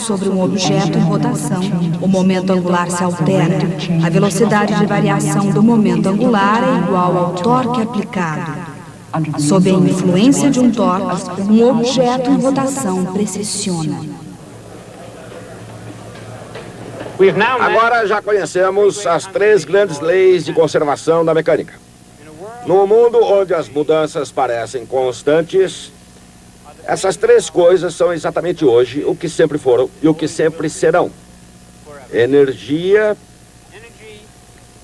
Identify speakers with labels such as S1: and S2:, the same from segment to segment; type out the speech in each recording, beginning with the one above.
S1: sobre um objeto em rotação, o momento angular se altera. A velocidade de variação do momento angular é igual ao torque aplicado. Sob a influência de um torque, um objeto em rotação precessiona.
S2: Agora já conhecemos as 3 grandes leis de conservação da mecânica. No mundo onde as mudanças parecem constantes, essas 3 coisas são exatamente hoje o que sempre foram e o que sempre serão: energia,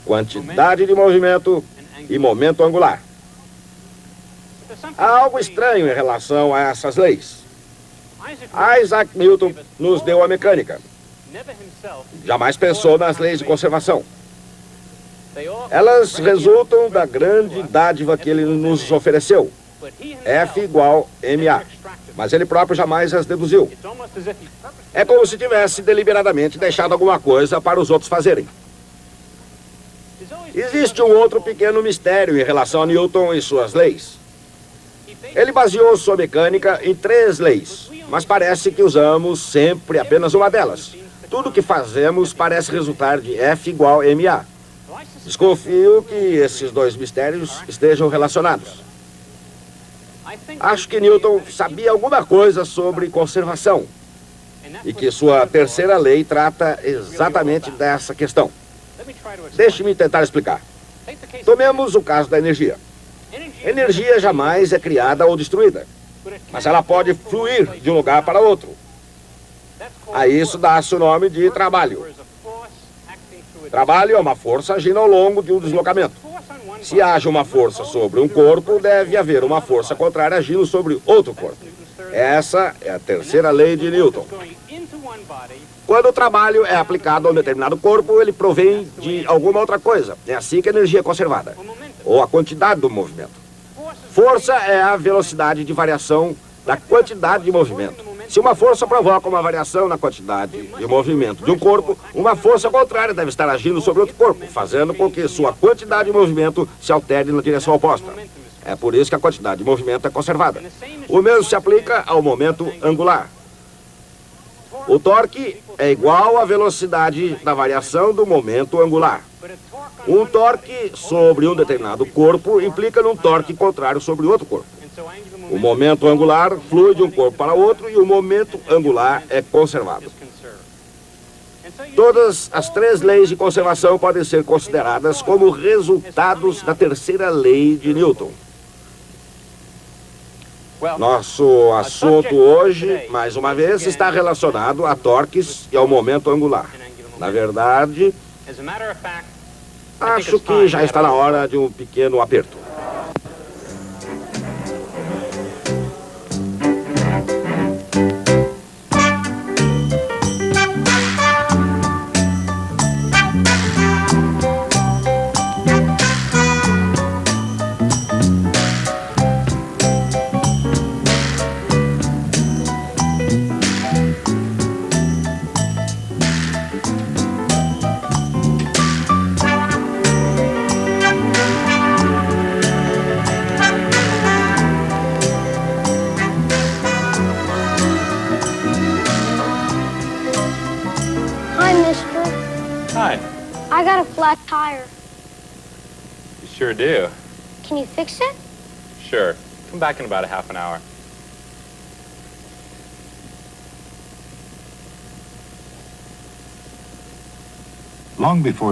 S2: quantidade de movimento e momento angular. Há algo estranho em relação a essas leis. Isaac Newton nos deu a mecânica. Jamais pensou nas leis de conservação. Elas resultam da grande dádiva que ele nos ofereceu. F igual ma. Mas ele próprio jamais as deduziu. É como se tivesse deliberadamente deixado alguma coisa para os outros fazerem. Existe um outro pequeno mistério em relação a Newton e suas leis. Ele baseou sua mecânica em 3 leis, mas parece que usamos sempre apenas uma delas. Tudo que fazemos parece resultar de F igual ma. Desconfio que esses 2 mistérios estejam relacionados. Acho que Newton sabia alguma coisa sobre conservação e que sua 3ª lei trata exatamente dessa questão. Deixe-me tentar explicar. Tomemos o caso da energia. Energia jamais é criada ou destruída, mas ela pode fluir de um lugar para outro. A isso dá-se o nome de trabalho. Trabalho é uma força agindo ao longo de um deslocamento. Se haja uma força sobre um corpo, deve haver uma força contrária agindo sobre outro corpo. Essa é a 3ª lei de Newton. Quando o trabalho é aplicado a um determinado corpo, ele provém de alguma outra coisa. É assim que a energia é conservada, ou a quantidade do movimento. Força é a velocidade de variação da quantidade de movimento. Se uma força provoca uma variação na quantidade de movimento de um corpo, uma força contrária deve estar agindo sobre outro corpo, fazendo com que sua quantidade de movimento se altere na direção oposta. É por isso que a quantidade de movimento é conservada. O mesmo se aplica ao momento angular. O torque é igual à velocidade da variação do momento angular. Um torque sobre um determinado corpo implica num torque contrário sobre outro corpo. O momento angular flui de um corpo para outro e o momento angular é conservado. Todas as 3 leis de conservação podem ser consideradas como resultados da 3ª lei de Newton. Nosso assunto hoje, mais uma vez, está relacionado a torques e ao momento angular. Na verdade, acho que já está na hora de um pequeno aperto.
S3: I got a flat tire.
S4: You sure do.
S3: Can you fix it?
S4: Sure. Come back in about a half an hour.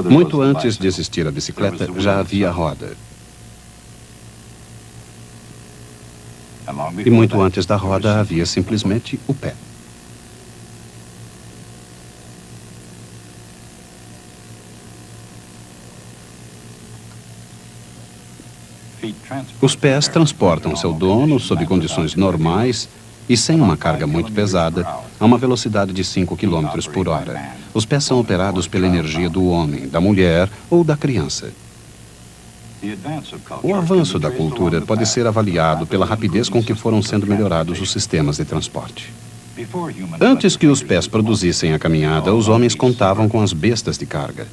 S5: Muito antes de existir a bicicleta, já havia a roda. E muito antes da roda havia simplesmente o pé. Os pés transportam seu dono sob condições normais e sem uma carga muito pesada, a uma velocidade de 5 km por hora. Os pés são operados pela energia do homem, da mulher ou da criança. O avanço da cultura pode ser avaliado pela rapidez com que foram sendo melhorados os sistemas de transporte. Antes que os pés produzissem a caminhada, os homens contavam com as bestas de carga.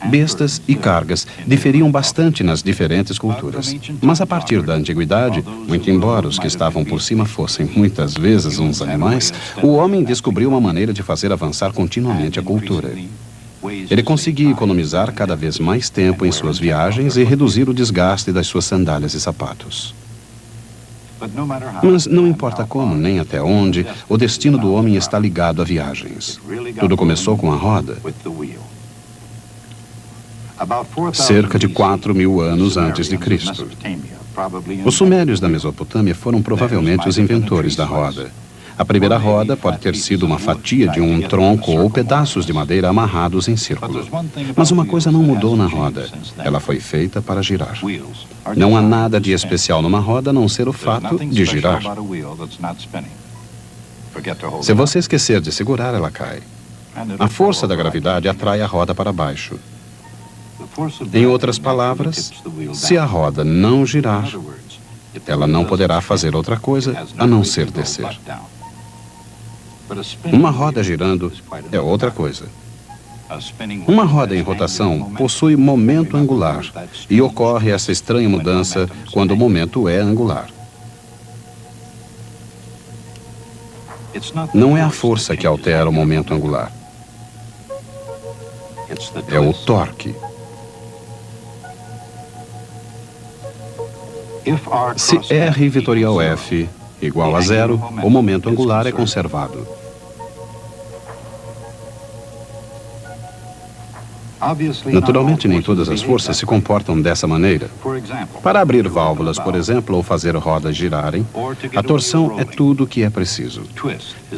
S5: Bestas e cargas diferiam bastante nas diferentes culturas. Mas a partir da antiguidade, muito embora os que estavam por cima fossem muitas vezes uns animais, o homem descobriu uma maneira de fazer avançar continuamente a cultura. Ele conseguia economizar cada vez mais tempo em suas viagens e reduzir o desgaste das suas sandálias e sapatos. Mas não importa como, nem até onde, o destino do homem está ligado a viagens. Tudo começou com a roda. Cerca de 4.000 anos antes de Cristo. Os sumérios da Mesopotâmia foram provavelmente os inventores da roda. A primeira roda pode ter sido uma fatia de um tronco ou pedaços de madeira amarrados em círculo. Mas uma coisa não mudou na roda. Ela foi feita para girar. Não há nada de especial numa roda a não ser o fato de girar. Se você esquecer de segurar, ela cai. A força da gravidade atrai a roda para baixo. Em outras palavras, se a roda não girar, ela não poderá fazer outra coisa a não ser descer. Uma roda girando é outra coisa. Uma roda em rotação possui momento angular e ocorre essa estranha mudança quando o momento é angular. Não é a força que altera o momento angular. É o torque. Se R vetorial F igual a zero, o momento angular é conservado. Naturalmente, nem todas as forças se comportam dessa maneira. Para abrir válvulas, por exemplo, ou fazer rodas girarem, a torção é tudo o que é preciso.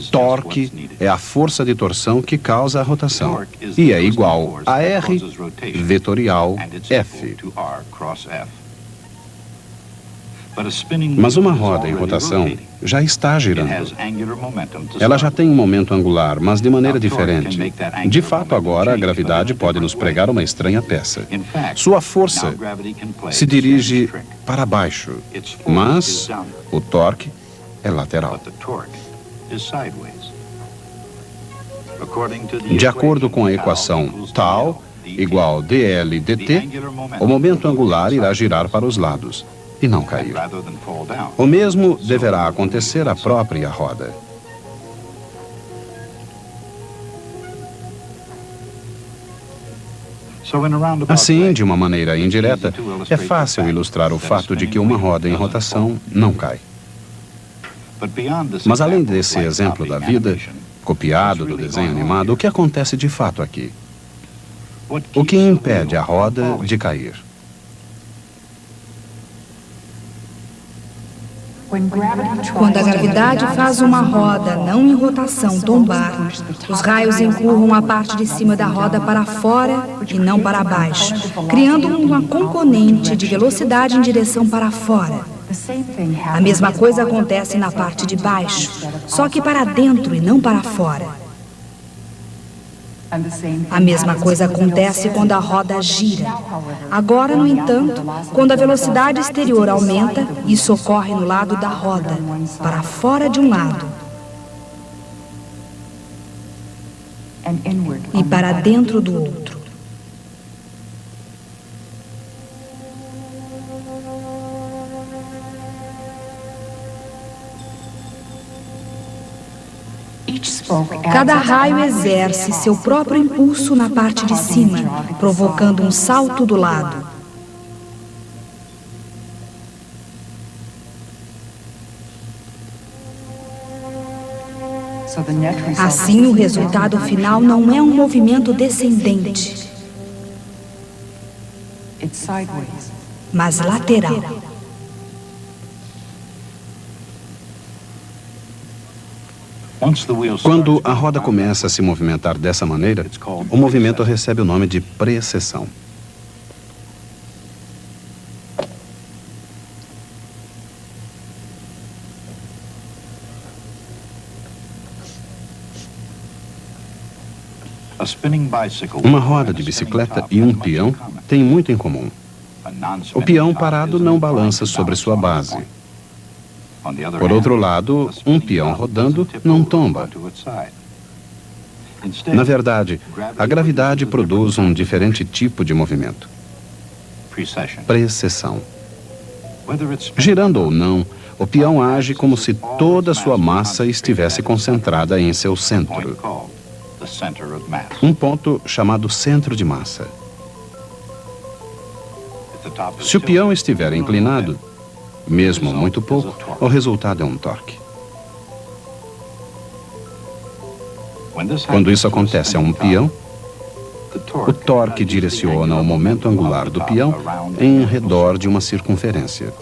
S5: Torque é a força de torção que causa a rotação e é igual a R vetorial F. Mas uma roda em rotação já está girando. Ela já tem um momento angular, mas de maneira diferente. De fato, agora, a gravidade pode nos pregar uma estranha peça. Sua força se dirige para baixo, mas o torque é lateral. De acordo com a equação tau igual dl dt, o momento angular irá girar para os lados e não cair. O mesmo deverá acontecer à própria roda. Assim, de uma maneira indireta, é fácil ilustrar o fato de que uma roda em rotação não cai. Mas além desse exemplo da vida, copiado do desenho animado, o que acontece de fato aqui? O que impede a roda de cair?
S1: Quando a gravidade faz uma roda não em rotação tombar, os raios empurram a parte de cima da roda para fora e não para baixo, criando uma componente de velocidade em direção para fora. A mesma coisa acontece na parte de baixo, só que para dentro e não para fora. A mesma coisa acontece quando a roda gira. Agora, no entanto, quando a velocidade exterior aumenta, isso ocorre no lado da roda, para fora de um lado e para dentro do outro. Cada raio exerce seu próprio impulso na parte de cima, provocando um salto do lado. Assim, o resultado final não é um movimento descendente, mas lateral.
S5: Quando a roda começa a se movimentar dessa maneira, o movimento recebe o nome de precessão. Uma roda de bicicleta e um peão têm muito em comum. O peão parado não balança sobre sua base. Por outro lado, um peão rodando não tomba. Na verdade, a gravidade produz um diferente tipo de movimento: precessão. Girando ou não, o peão age como se toda sua massa estivesse concentrada em seu centro, um ponto chamado centro de massa. Se o peão estiver inclinado, mesmo muito pouco, o resultado é um torque. Quando isso acontece a um peão, o torque direciona o momento angular do peão em redor de uma circunferência.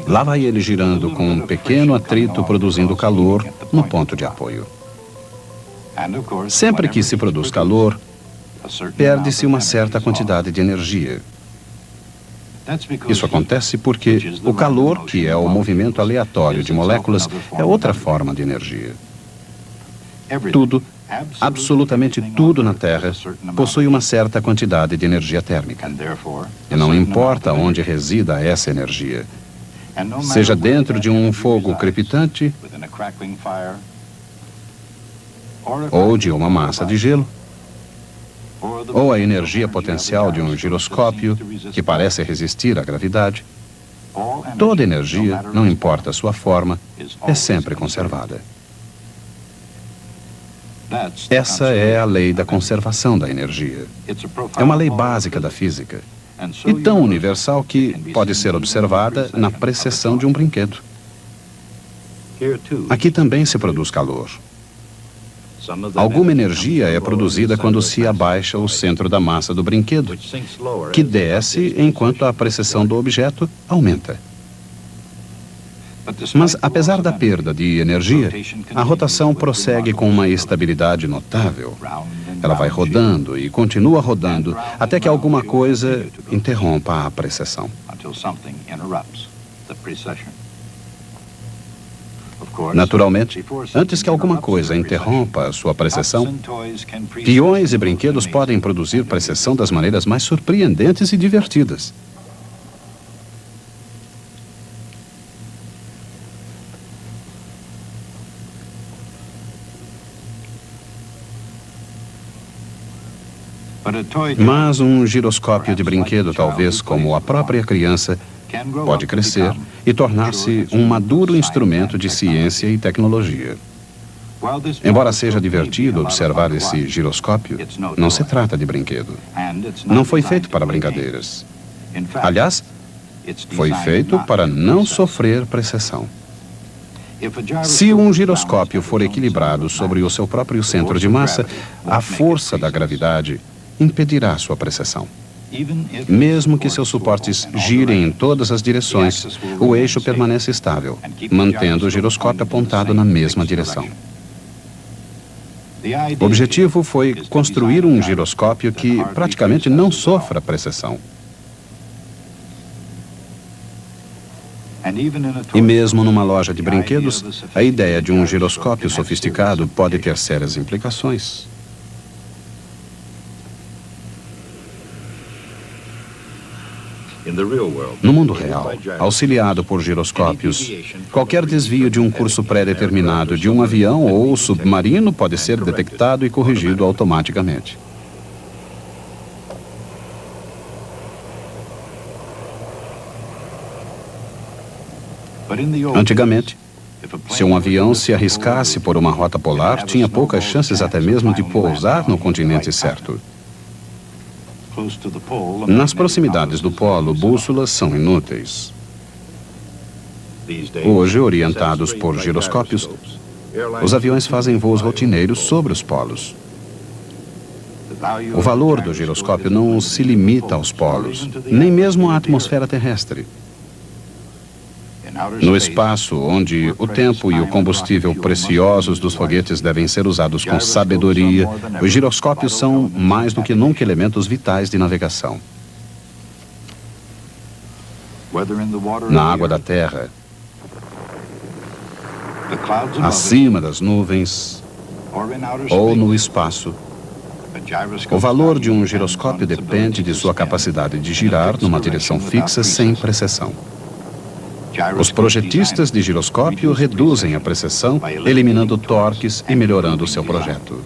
S5: Lá vai ele girando com um pequeno atrito produzindo calor no ponto de apoio. Sempre que se produz calor, perde-se uma certa quantidade de energia. Isso acontece porque o calor, que é o movimento aleatório de moléculas, é outra forma de energia. Tudo, absolutamente tudo na Terra, possui uma certa quantidade de energia térmica. E não importa onde resida essa energia, seja dentro de um fogo crepitante ou de uma massa de gelo, ou a energia potencial de um giroscópio que parece resistir à gravidade, toda energia, não importa a sua forma, é sempre conservada. Essa é a lei da conservação da energia. É uma lei básica da física e tão universal que pode ser observada na precessão de um brinquedo. Aqui também se produz calor. Alguma energia é produzida quando se abaixa o centro da massa do brinquedo, que desce enquanto a precessão do objeto aumenta. Mas, apesar da perda de energia, a rotação prossegue com uma estabilidade notável. Ela vai rodando e continua rodando até que alguma coisa interrompa a precessão. Naturalmente, antes que alguma coisa interrompa a sua precessão, peões e brinquedos podem produzir precessão das maneiras mais surpreendentes e divertidas. Mas um giroscópio de brinquedo, talvez como a própria criança, pode crescer e tornar-se um maduro instrumento de ciência e tecnologia. Embora seja divertido observar esse giroscópio, não se trata de brinquedo. Não foi feito para brincadeiras. Aliás, foi feito para não sofrer precessão. Se um giroscópio for equilibrado sobre o seu próprio centro de massa, a força da gravidade impedirá sua precessão. Mesmo que seus suportes girem em todas as direções, o eixo permanece estável, mantendo o giroscópio apontado na mesma direção. O objetivo foi construir um giroscópio que praticamente não sofra precessão. E mesmo numa loja de brinquedos, a ideia de um giroscópio sofisticado pode ter sérias implicações. No mundo real, auxiliado por giroscópios, qualquer desvio de um curso pré-determinado de um avião ou submarino pode ser detectado e corrigido automaticamente. Antigamente, se um avião se arriscasse por uma rota polar, tinha poucas chances até mesmo de pousar no continente certo. Nas proximidades do polo, bússolas são inúteis. Hoje, orientados por giroscópios, os aviões fazem voos rotineiros sobre os polos. O valor do giroscópio não se limita aos polos, nem mesmo à atmosfera terrestre. No espaço, onde o tempo e o combustível preciosos dos foguetes devem ser usados com sabedoria, os giroscópios são, mais do que nunca, elementos vitais de navegação. Na água da terra, acima das nuvens ou no espaço, o valor de um giroscópio depende de sua capacidade de girar numa direção fixa sem precessão. Os projetistas de giroscópio reduzem a precessão, eliminando torques e melhorando o seu projeto.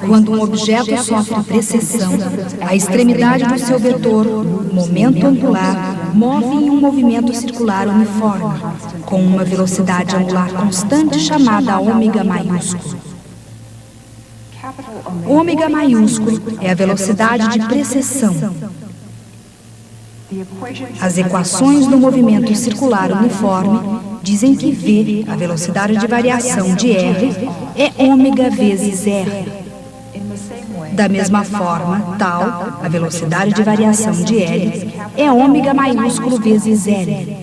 S1: Quando um objeto sofre precessão, a extremidade do seu vetor, momento angular, move em um movimento circular uniforme, com uma velocidade angular constante chamada ômega maiúsculo. Ômega maiúsculo é a velocidade de precessão. As equações do movimento circular uniforme dizem que V, a velocidade de variação de R, é ômega vezes R. Da mesma forma, tal, a velocidade de variação de L, é ômega maiúsculo vezes L.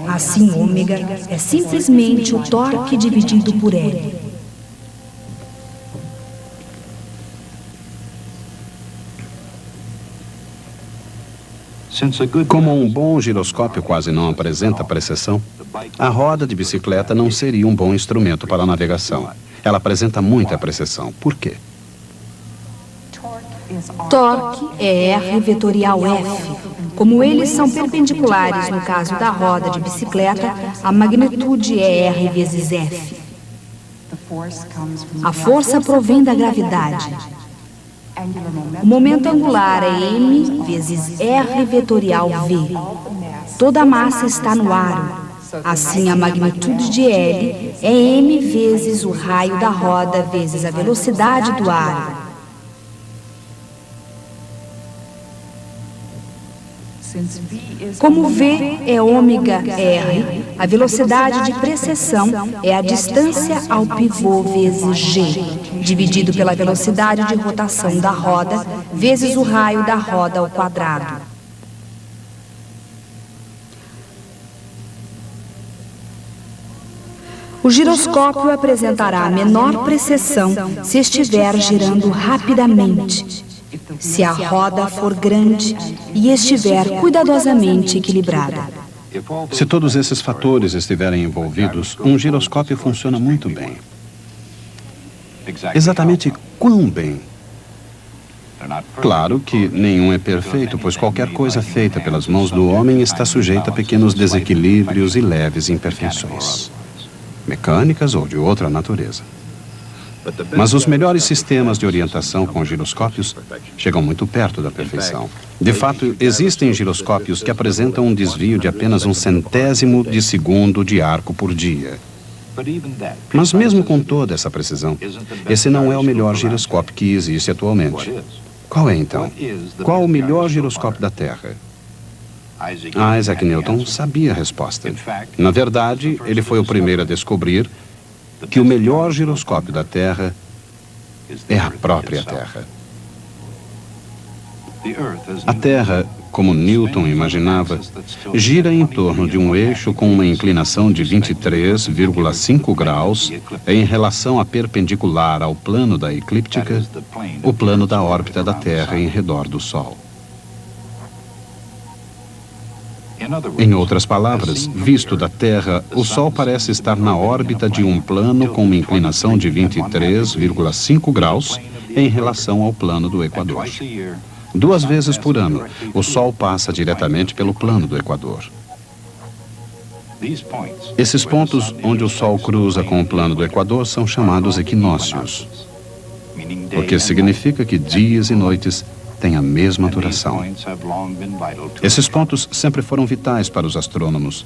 S1: Assim, ômega é simplesmente o torque dividido por L.
S5: Como um bom giroscópio quase não apresenta precessão, a roda de bicicleta não seria um bom instrumento para a navegação. Ela apresenta muita precessão. Por quê?
S1: Torque é R vetorial F. Como eles são perpendiculares no caso da roda de bicicleta, a magnitude é R vezes F. A força provém da gravidade. O momento angular é m vezes r vetorial v. Toda a massa está no aro. Assim, a magnitude de L é m vezes o raio da roda vezes a velocidade do aro. Como V é ômega R, a velocidade de precessão é a distância ao pivô vezes G, dividido pela velocidade de rotação da roda vezes o raio da roda ao quadrado. O giroscópio apresentará menor precessão se estiver girando rapidamente, se a roda for grande e estiver cuidadosamente equilibrada.
S5: Se todos esses fatores estiverem envolvidos, um giroscópio funciona muito bem. Exatamente quão bem? Claro que nenhum é perfeito, pois qualquer coisa feita pelas mãos do homem está sujeita a pequenos desequilíbrios e leves imperfeições, mecânicas ou de outra natureza. Mas os melhores sistemas de orientação com giroscópios chegam muito perto da perfeição. De fato, existem giroscópios que apresentam um desvio de apenas 1/100º de segundo de arco por dia. Mas mesmo com toda essa precisão, esse não é o melhor giroscópio que existe atualmente. Qual é então? Qual o melhor giroscópio da Terra? Isaac Newton sabia a resposta. Na verdade, ele foi o primeiro a descobrir que o melhor giroscópio da Terra é a própria Terra. A Terra, como Newton imaginava, gira em torno de um eixo com uma inclinação de 23,5 graus em relação à perpendicular ao plano da eclíptica, o plano da órbita da Terra em redor do Sol. Em outras palavras, visto da Terra, o Sol parece estar na órbita de um plano com uma inclinação de 23,5 graus em relação ao plano do Equador. 2 vezes por ano, o Sol passa diretamente pelo plano do Equador. Esses pontos onde o Sol cruza com o plano do Equador são chamados equinócios, o que significa que dias e noites têm a mesma duração. Esses pontos sempre foram vitais para os astrônomos.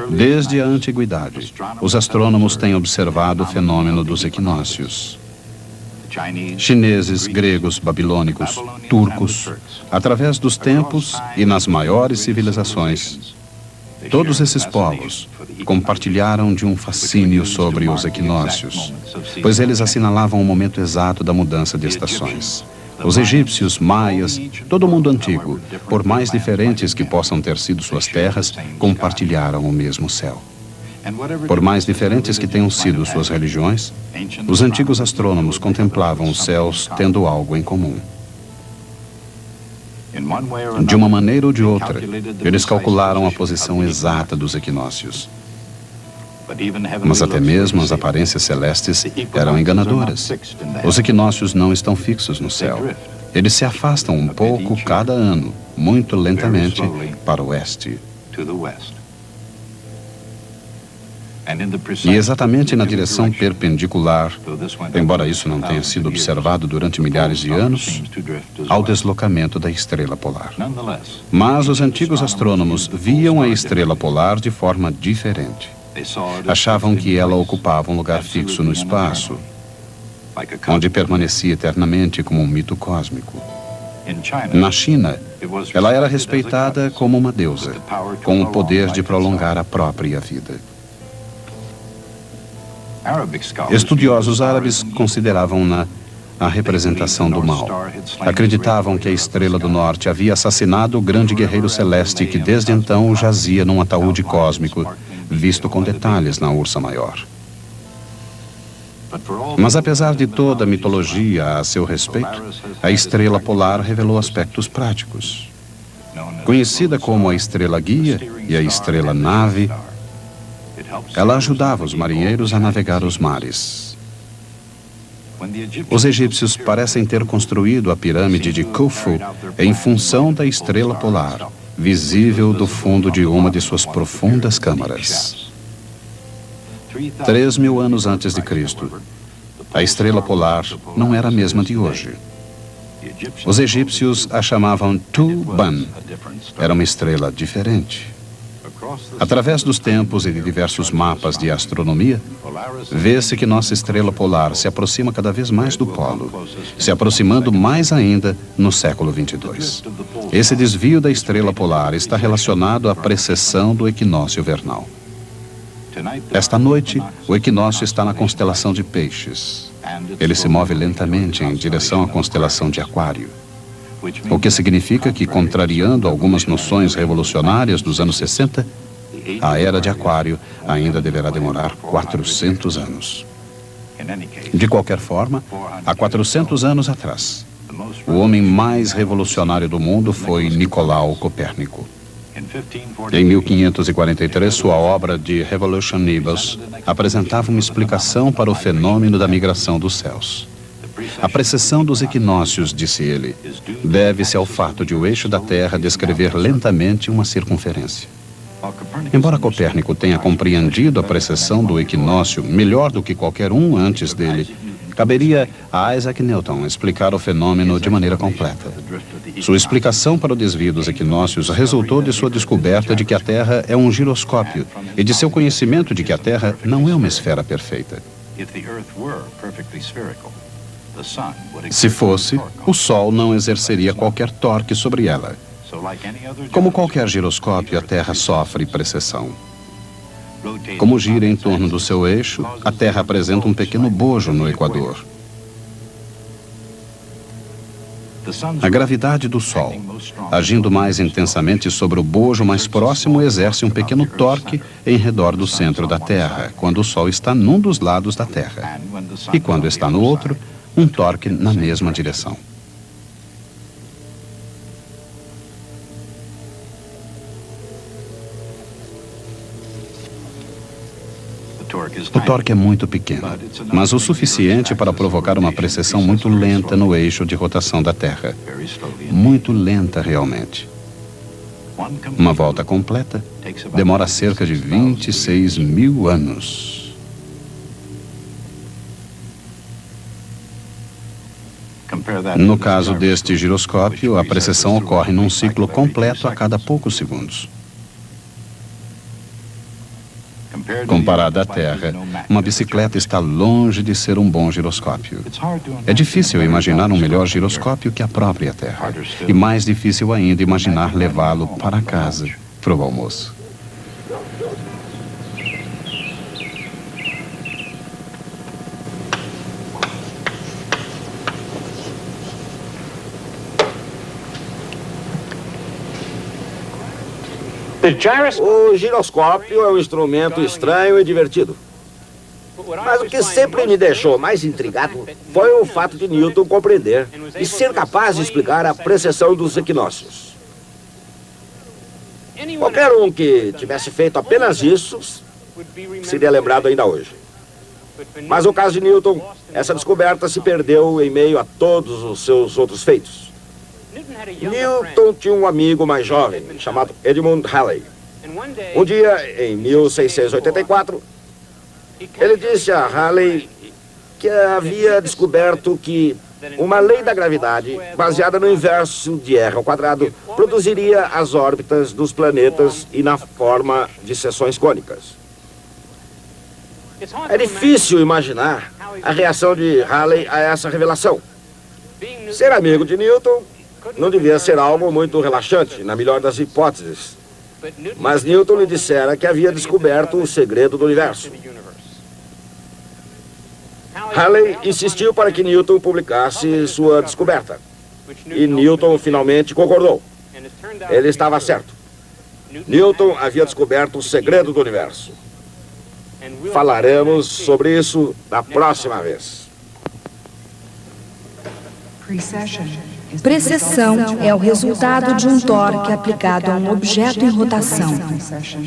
S5: Desde a antiguidade, os astrônomos têm observado o fenômeno dos equinócios. Chineses, gregos, babilônicos, turcos, através dos tempos e nas maiores civilizações, todos esses povos compartilharam de um fascínio sobre os equinócios, pois eles assinalavam o momento exato da mudança de estações. Os egípcios, maias, todo o mundo antigo, por mais diferentes que possam ter sido suas terras, compartilharam o mesmo céu. Por mais diferentes que tenham sido suas religiões, os antigos astrônomos contemplavam os céus tendo algo em comum. De uma maneira ou de outra, eles calcularam a posição exata dos equinócios. Mas até mesmo as aparências celestes eram enganadoras. Os equinócios não estão fixos no céu. Eles se afastam um pouco cada ano, muito lentamente, para o oeste. E exatamente na direção perpendicular, embora isso não tenha sido observado durante milhares de anos, ao deslocamento da estrela polar. Mas os antigos astrônomos viam a estrela polar de forma diferente. Achavam que ela ocupava um lugar fixo no espaço, onde permanecia eternamente como um mito cósmico. Na China, ela era respeitada como uma deusa, com o poder de prolongar a própria vida. Estudiosos árabes consideravam-na a representação do mal. Acreditavam que a estrela do norte havia assassinado o grande guerreiro celeste que desde então jazia num ataúde cósmico, visto com detalhes na Ursa Maior. Mas apesar de toda a mitologia a seu respeito, a estrela polar revelou aspectos práticos. Conhecida como a estrela guia e a estrela nave, ela ajudava os marinheiros a navegar os mares. Os egípcios parecem ter construído a pirâmide de Khufu em função da estrela polar, visível do fundo de uma de suas profundas câmaras. 3.000 anos antes de Cristo, a estrela polar não era a mesma de hoje. Os egípcios a chamavam Tu-Ban. Era uma estrela diferente. Através dos tempos e de diversos mapas de astronomia, vê-se que nossa estrela polar se aproxima cada vez mais do polo, se aproximando mais ainda no século 22. Esse desvio da estrela polar está relacionado à precessão do equinócio vernal. Esta noite, o equinócio está na constelação de Peixes. Ele se move lentamente em direção à constelação de Aquário. O que significa que, contrariando algumas noções revolucionárias dos anos 60, a era de Aquário ainda deverá demorar 400 anos. De qualquer forma, há 400 anos atrás, o homem mais revolucionário do mundo foi Nicolau Copérnico. Em 1543, sua obra de Revolution Nibus apresentava uma explicação para o fenômeno da migração dos céus. A precessão dos equinócios, disse ele, deve-se ao fato de o eixo da Terra descrever lentamente uma circunferência. Embora Copérnico tenha compreendido a precessão do equinócio melhor do que qualquer um antes dele, caberia a Isaac Newton explicar o fenômeno de maneira completa. Sua explicação para o desvio dos equinócios resultou de sua descoberta de que a Terra é um giroscópio e de seu conhecimento de que a Terra não é uma esfera perfeita. Se fosse, o Sol não exerceria qualquer torque sobre ela. Como qualquer giroscópio, a Terra sofre precessão. Como gira em torno do seu eixo, a Terra apresenta um pequeno bojo no equador. A gravidade do Sol, agindo mais intensamente sobre o bojo mais próximo, exerce um pequeno torque em redor do centro da Terra, quando o Sol está num dos lados da Terra. E quando está no outro, um torque na mesma direção. O torque é muito pequeno, mas o suficiente para provocar uma precessão muito lenta no eixo de rotação da Terra. Muito lenta, realmente. Uma volta completa demora cerca de 26.000 anos. No caso deste giroscópio, a precessão ocorre num ciclo completo a cada poucos segundos. Comparada à Terra, uma bicicleta está longe de ser um bom giroscópio. É difícil imaginar um melhor giroscópio que a própria Terra. E mais difícil ainda imaginar levá-lo para casa, para o almoço.
S2: O giroscópio é um instrumento estranho e divertido. Mas o que sempre me deixou mais intrigado foi o fato de Newton compreender e ser capaz de explicar a precessão dos equinócios. Qualquer um que tivesse feito apenas isso seria lembrado ainda hoje. Mas no caso de Newton, essa descoberta se perdeu em meio a todos os seus outros feitos. Newton tinha um amigo mais jovem, chamado Edmund Halley. Um dia, em 1684, ele disse a Halley que havia descoberto que uma lei da gravidade, baseada no inverso de r ao quadrado, produziria as órbitas dos planetas e na forma de seções cônicas. É difícil imaginar a reação de Halley a essa revelação. Ser amigo de Newton não devia ser algo muito relaxante, na melhor das hipóteses. Mas Newton lhe dissera que havia descoberto o segredo do universo. Halley insistiu para que Newton publicasse sua descoberta. E Newton finalmente concordou. Ele estava certo. Newton havia descoberto o segredo do universo. Falaremos sobre isso na próxima vez.
S1: Precessão é o resultado de um torque aplicado a um objeto em rotação.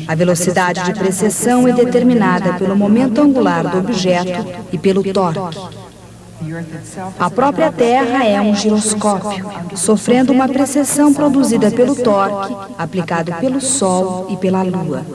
S1: A velocidade de precessão é determinada pelo momento angular do objeto e pelo torque. A própria Terra é um giroscópio, sofrendo uma precessão produzida pelo torque aplicado pelo Sol e pela Lua.